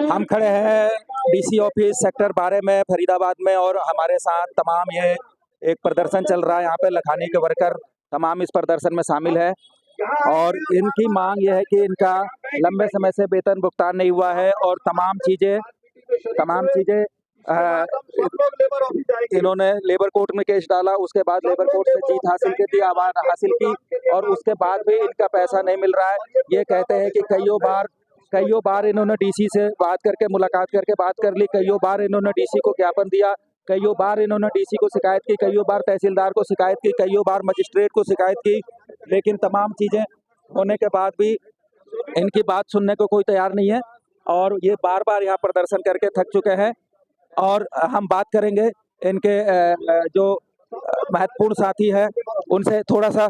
हम खड़े हैं डीसी ऑफिस सेक्टर 12 में फरीदाबाद में, और हमारे साथ तमाम ये एक प्रदर्शन चल रहा है। यहाँ पे लखानी के वर्कर तमाम इस प्रदर्शन में शामिल है और इनकी मांग यह है कि इनका लंबे समय से वेतन भुगतान नहीं हुआ है और तमाम चीजें इन्होंने लेबर कोर्ट में केस डाला, उसके बाद लेबर कोर्ट से जीत हासिल की थी, आवाज हासिल की, और उसके बाद भी इनका पैसा नहीं मिल रहा है। ये कहते हैं कि कईयों बार इन्होंने डीसी से बात करके मुलाकात करके बात कर ली, कईयों बार इन्होंने डीसी को ज्ञापन दिया, कईयों बार इन्होंने डीसी को शिकायत की, कईयों बार तहसीलदार को शिकायत की, कईयों बार मजिस्ट्रेट को शिकायत की, लेकिन तमाम चीजें होने के बाद भी इनकी बात सुनने को कोई तैयार नहीं है और ये बार बार यहाँ प्रदर्शन करके थक चुके हैं। और हम बात करेंगे इनके जो महत्वपूर्ण साथी है उनसे। थोड़ा सा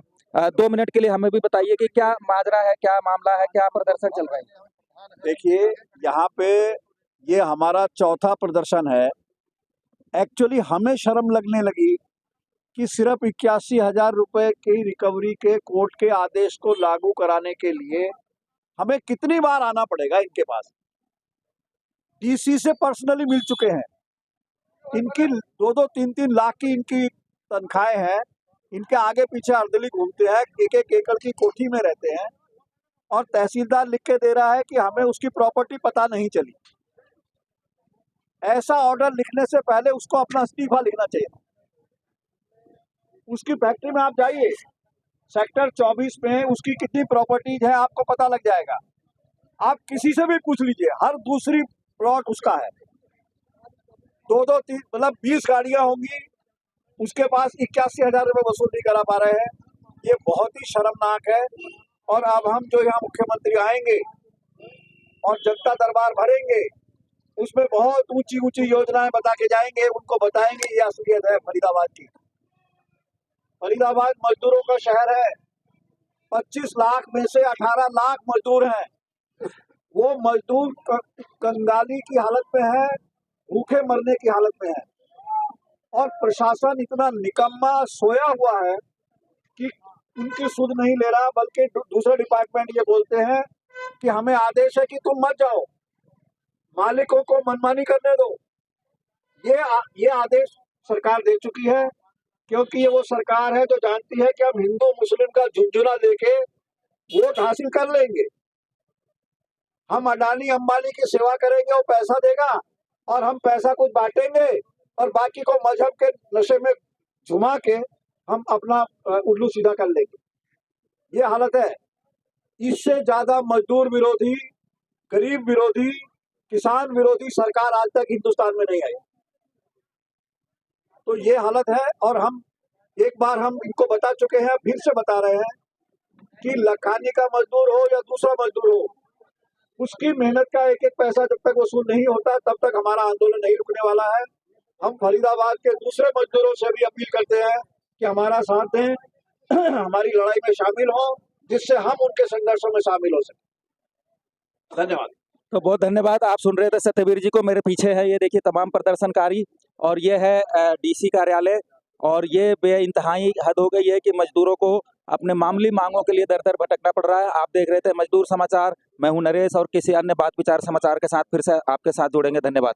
2 मिनट के लिए हमें भी बताइए कि क्या माजरा है, क्या मामला है, क्या प्रदर्शन चल रहा है। देखिए, यहाँ पे ये हमारा चौथा प्रदर्शन है। एक्चुअली हमें शर्म लगने लगी कि सिर्फ 81,000 रुपए की रिकवरी के कोर्ट के आदेश को लागू कराने के लिए हमें कितनी बार आना पड़ेगा इनके पास। डीसी से पर्सनली मिल चुके हैं। इनकी 2-2, 3-3 लाख की इनकी तनख्वाहें हैं। इनके आगे पीछे अर्दली घूमते हैं, एक एकड़ की कोठी में रहते हैं और तहसीलदार लिख के दे रहा है कि हमें उसकी प्रॉपर्टी पता नहीं चली। ऐसा ऑर्डर लिखने से पहले उसको अपना इस्तीफा लिखना चाहिए। उसकी फैक्ट्री में आप जाइए, सेक्टर 24 में उसकी कितनी प्रॉपर्टीज है आपको पता लग जाएगा। आप किसी से भी पूछ लीजिए, हर दूसरी प्लॉट उसका है। 2-2, 3 मतलब 20 गाड़ियां होंगी, उसके पास 81,000 रुपये वसूल नहीं करा पा रहे हैं। ये बहुत ही शर्मनाक है। और अब हम जो यहाँ मुख्यमंत्री आएंगे और जनता दरबार भरेंगे, उसमें बहुत ऊंची ऊंची योजनाएं बता के जाएंगे। उनको बताएंगे ये असलियत है फरीदाबाद की। फरीदाबाद मजदूरों का शहर है। 25 लाख में से 18 लाख मजदूर हैं। वो मजदूर कंगाली की हालत में है, भूखे मरने की हालत में है और प्रशासन इतना निकम्मा सोया हुआ है कि उनकी सुध नहीं ले रहा। बल्कि दूसरे डिपार्टमेंट ये बोलते हैं कि हमें आदेश है कि तुम मत जाओ, मालिकों को मनमानी करने दो। ये आदेश सरकार दे चुकी है, क्योंकि ये वो सरकार है जो जानती है कि हम हिंदू मुस्लिम का झुंझुना देके वोट हासिल कर लेंगे। हम अडानी अंबानी की सेवा करेंगे, वो पैसा देगा और हम पैसा कुछ बांटेंगे और बाकी को मजहब के नशे में झुमा के हम अपना उल्लू सीधा कर लेंगे। ये हालत है। इससे ज्यादा मजदूर विरोधी, गरीब विरोधी, किसान विरोधी सरकार आज तक हिंदुस्तान में नहीं आई। तो ये हालत है। और हम एक बार हम इनको बता चुके हैं, फिर से बता रहे हैं कि लखानी का मजदूर हो या दूसरा मजदूर हो, उसकी मेहनत का एक एक पैसा जब तक वसूल नहीं होता तब तक हमारा आंदोलन नहीं रुकने वाला है। हम फरीदाबाद के दूसरे मजदूरों से भी अपील करते हैं कि हमारा साथ दें, हमारी लड़ाई में शामिल हो, जिससे हम उनके संघर्षों में शामिल हो सकें। धन्यवाद। तो बहुत धन्यवाद। आप सुन रहे थे सत्यवीर जी को। मेरे पीछे है, ये देखिए, तमाम प्रदर्शनकारी, और ये है डीसी कार्यालय। और ये बेइंतहाई हद हो गई है कि मजदूरों को अपने मामूली मांगों के लिए दर दर भटकना पड़ रहा है। आप देख रहे थे मजदूर समाचार। मैं हूं नरेश और किसी अन्य बात विचार समाचार के साथ फिर से आपके साथ जुड़ेंगे। धन्यवाद।